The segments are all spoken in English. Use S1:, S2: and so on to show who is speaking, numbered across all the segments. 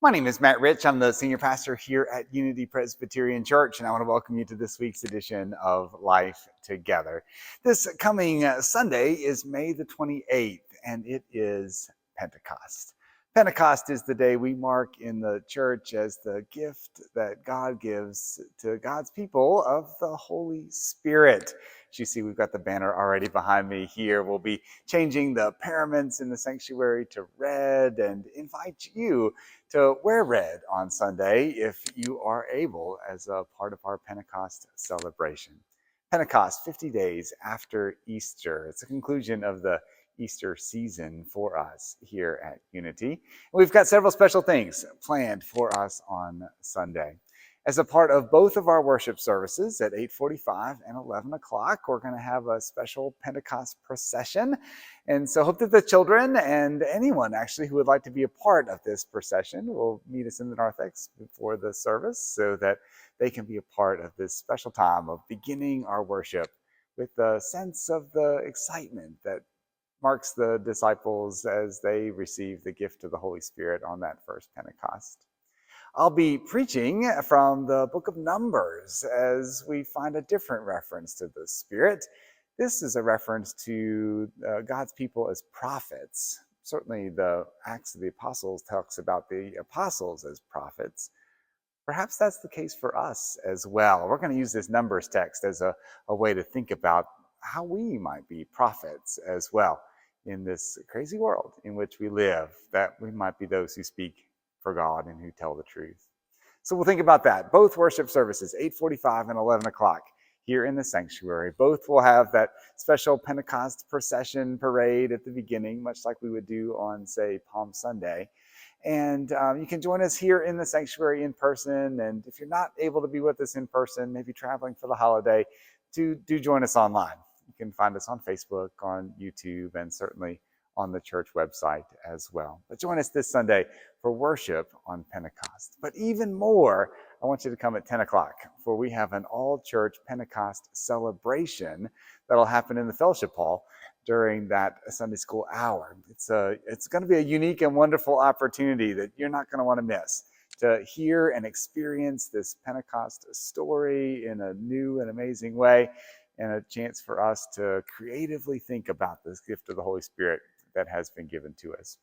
S1: My name is Matt Rich. I'm the senior pastor here at Unity Presbyterian Church, and I want to welcome you to this week's edition of Life Together. This coming Sunday is May the 28th, and it is Pentecost. Pentecost is the day we mark in the church as the gift that God gives to God's people of the Holy Spirit. As you see, we've got the banner already behind me here. We'll be changing the paraments in the sanctuary to red and invite you to wear red on Sunday if you are able as a part of our Pentecost celebration. Pentecost, 50 days after Easter. It's the conclusion of the Easter season for us here at Unity. We've got several special things planned for us on Sunday. As a part of both of our worship services at 8:45 and 11 o'clock, we're going to have a special Pentecost procession. And so hope that the children and anyone actually who would like to be a part of this procession will meet us in the narthex before the service so that they can be a part of this special time of beginning our worship with the sense of the excitement that marks the disciples as they receive the gift of the Holy Spirit on that first Pentecost. I'll be preaching from the book of Numbers as we find a different reference to the Spirit. This is a reference to God's people as prophets. Certainly the Acts of the Apostles talks about the apostles as prophets. Perhaps that's the case for us as well. We're going to use this Numbers text as a way to think about how we might be prophets as well in this crazy world in which we live, that we might be those who speak for God and who tell the truth. So we'll think about that. Both worship services, 8:45 and 11 o'clock here in the sanctuary. Both will have that special Pentecost procession parade at the beginning, much like we would do on, say, Palm Sunday. And you can join us here in the sanctuary in person. And if you're not able to be with us in person, maybe traveling for the holiday, do join us online. You can find us on Facebook, on YouTube, and certainly on the church website as well. But join us this Sunday for worship on Pentecost. But even more, I want you to come at 10 o'clock, for we have an all-church Pentecost celebration that'll happen in the fellowship hall during that Sunday school hour. It's going to be a unique and wonderful opportunity that you're not going to want to miss, to hear and experience this Pentecost story in a new and amazing way, and a chance for us to creatively think about this gift of the Holy Spirit that has been given to us.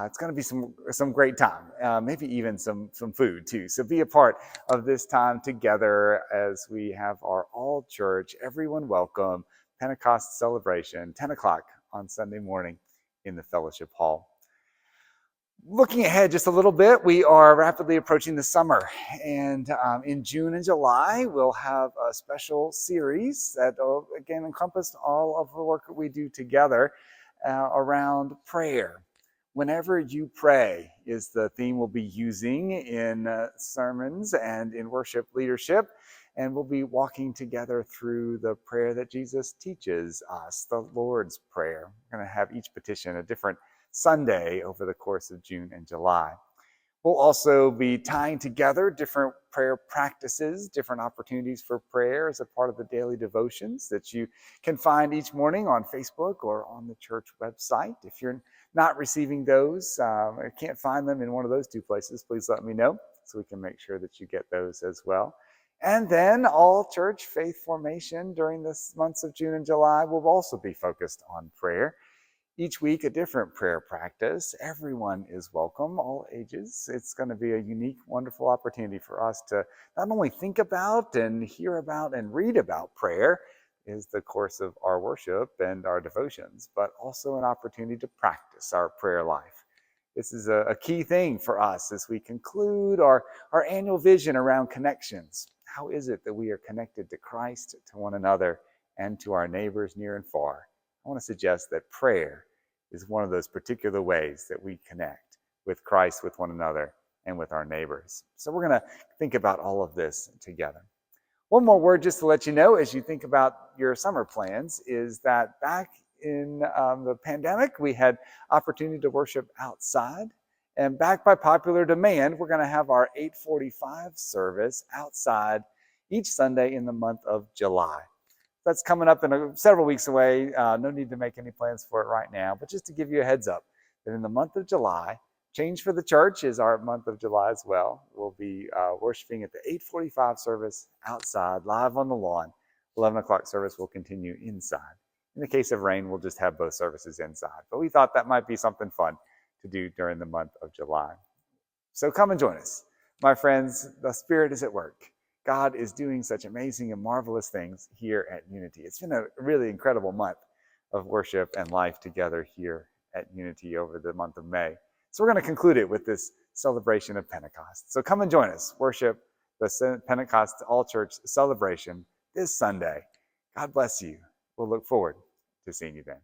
S1: It's going to be some great time, maybe even some food too. So be a part of this time together as we have our all church, everyone welcome, Pentecost celebration, 10 o'clock on Sunday morning in the fellowship hall. Looking ahead just a little bit, we are rapidly approaching the summer, and in June and July, we'll have a special series that will, again, encompass all of the work that we do together around prayer. Whenever you pray is the theme we'll be using in sermons and in worship leadership, and we'll be walking together through the prayer that Jesus teaches us, the Lord's Prayer. We're going to have each petition a different Sunday over the course of June and July. We'll also be tying together different prayer practices, different opportunities for prayer as a part of the daily devotions that you can find each morning on Facebook or on the church website. If you're not receiving those or can't find them in one of those two places, please let me know so we can make sure that you get those as well. And then all church faith formation during the months of June and July will also be focused on prayer. Each week, a different prayer practice. Everyone is welcome, all ages. It's going to be a unique, wonderful opportunity for us to not only think about and hear about and read about prayer is the course of our worship and our devotions, but also an opportunity to practice our prayer life. This is a key thing for us as we conclude our annual vision around connections. How is it that we are connected to Christ, to one another, and to our neighbors near and far? I want to suggest that prayer is one of those particular ways that we connect with Christ, with one another, and with our neighbors. So we're going to think about all of this together. One more word just to let you know as you think about your summer plans is that back in the pandemic, we had opportunity to worship outside. And back by popular demand, we're going to have our 8:45 service outside each Sunday in the month of July. That's coming up in several weeks away. No need to make any plans for it right now, but just to give you a heads up that in the month of July, Change for the church is our month of July as well. We'll be worshiping at the 8:45 service outside, live on the lawn. 11 o'clock service will continue inside. In the case of rain, we'll just have both services inside. But we thought that might be something fun to do during the month of July. So come and join us. My friends, the Spirit is at work. God is doing such amazing and marvelous things here at Unity. It's been a really incredible month of worship and life together here at Unity over the month of May. So we're going to conclude it with this celebration of Pentecost. So come and join us. Worship the Pentecost All-Church celebration this Sunday. God bless you. We'll look forward to seeing you then.